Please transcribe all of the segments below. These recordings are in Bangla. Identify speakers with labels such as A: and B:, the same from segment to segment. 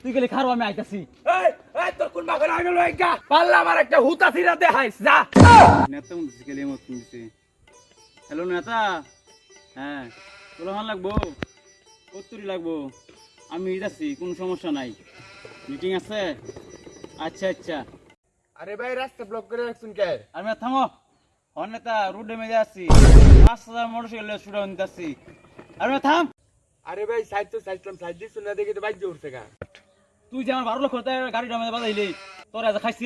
A: তুই গেলি খারো আমি আইতাছি।
B: এই এই তোর কোন বাপের আমি লই গা পাল্লা আমার একটা হুতা ফিরা দেখাইস যা।
A: নেতা মুছি গেলি মত শুনছি। হ্যালো নেতা, হ্যাঁ তোলা ভালো লাগবো, কত্তুরি লাগবো, আমি যাচ্ছি, কোনো সমস্যা নাই। মিটিং আছে? আচ্ছা আচ্ছা।
B: আরে ভাই রাস্তা ব্লক করে রাখছুন কে?
A: আমি থামো, হন নেতা রোডে মেজে আসছি, 5,000 মোটরসাইকেল ছুটা নিতে আসছি। আর থাম।
B: আরে ভাই সাইড তো সাইড সাইড দিছুন না দেখে তো বাইক উঠছে গা।
A: তুই যে আমার 12 লক্ষ টাকা গাড়িটা আমাদের বাজাইলি, তোরা যা খাইছি,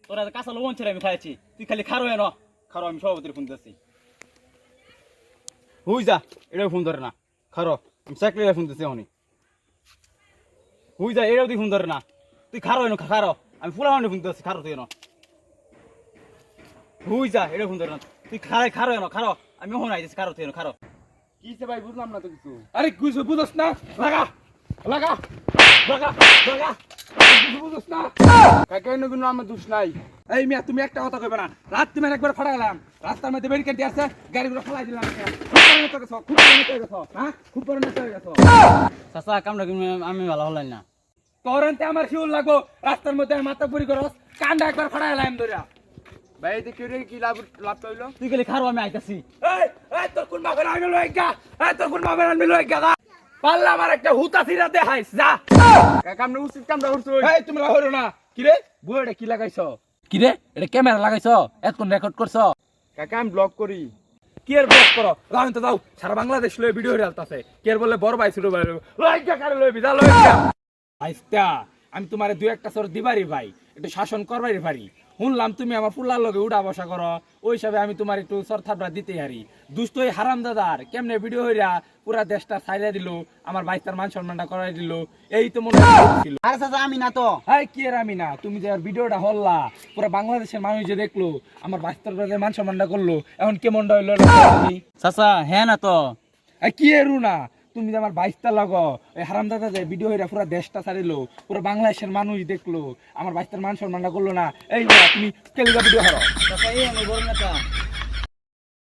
A: তোরা যা কাঁচা লবণ ছেড়ে আমি খাইছি, তুই খালি খারো এন, খারো আমি সভাপতির ফোন দিচ্ছি। হুই যা, এটাও ফোন ধরে না, খারো আমি চাকরির ফোন দিচ্ছি এখনই। হুই যা, এটাও তুই ফোন ধরে না, তুই খারো এনো, খারো আমি ফুলা মানে ফোন দিচ্ছি, খারো তুই এনো। হুই যা, এটাও ফোন ধরে না, তুই খারো এনো, খারো আমি ওখানে আইতেছি, খারো তুই এনো, খারো।
B: কিছে ভাই বুঝলাম না তো কিছু। আরে কিছু বুঝছ না? লাগা লাগা লাগা লাগা কিছু বুঝছ না? কাকে এনে কোনো আমার দোষ নাই। এই মিয়া তুমি একটা কথা কইবে না। রাত তুমি একবার ফাড়া গেলাম, রাস্তার মধ্যে বেরিকেড দিয়ে আছে, গাড়িগুলো ফেলাই দিলাম। খুব পরে নেতে গেছো।
A: চাচা কামটা কিন্তু আমি ভালো হলাই না।
B: তোরন্তে আমার শিউল লাগবো, রাস্তার মধ্যে মাথা পুরি করস, কান্ডা একবার ফাড়া গেলাম ধরিয়া। ভাই দেখি রে কি লাভ হইলো?
A: তুই গেলি খারো আমি আইতাছি।
B: এই এই তোর কোন বাপের আমি লই গা, এই তোর কোন বাপের আমি লই গা পাল্লা আমার একটা হুতা ফিরা দেখাইস যা। কামনা উচিত কামনা করছ। এই তুমি লাগাইরো না। কি রে বুড়াটা কি লাগাইছো?
A: কি রে, এটা ক্যামেরা লাগাইছো, এতক্ষণ রেকর্ড করছো?
B: কাকা আমি ব্লগ করি। কি এর ব্লগ করো? যাও তো যাও, সারা বাংলাদেশ লই ভিডিও রিলতাছে। কি এর বলে বড় ভাই ছোট ভাই লই গা কারে লই বিদা লই গা। আইস্তা আমি তোমারে দুই একটা সর দিবারি ভাই, একটু শাসন করবারি পারি। শুনলাম তুমি আমার ফুল্লার লগে উড়া বসা করো, ওই হিসাবে আমি তোমার একটু সর থাপড়া দিতে হারি। দুষ্ট ওই হারাম দাদার কেমনে ভিডিও হইরা পুরা দেশটা ছাইরা দিল, আমার বাইস্তার মান সম্মানটা করাই দিল, এই তো মনে হচ্ছিল।
A: আরে চাচা আমি না তো।
B: হাই কি এর আমি না, তুমি যে ভিডিওটা হল্লা পুরা বাংলাদেশের মানুষ যে দেখলো, আমার বাইস্তার মান সম্মানটা করলো, এখন কেমনটা হইলো?
A: চাচা হ্যাঁ না তো।
B: কি এরু না, তুমি যে আমার বাইশটা লাগো, ওই হারামদাদা যে ভিডিও হইরা পুরো দেশটা ছাড়িলো, পুরো বাংলাদেশের মানুষ দেখলো, আমার বাইশটার মান সম্মানটা করলো না। এই তুমি কেলিগা ভিডিও হারো।
A: চাচা এই আমি বড় নেতা।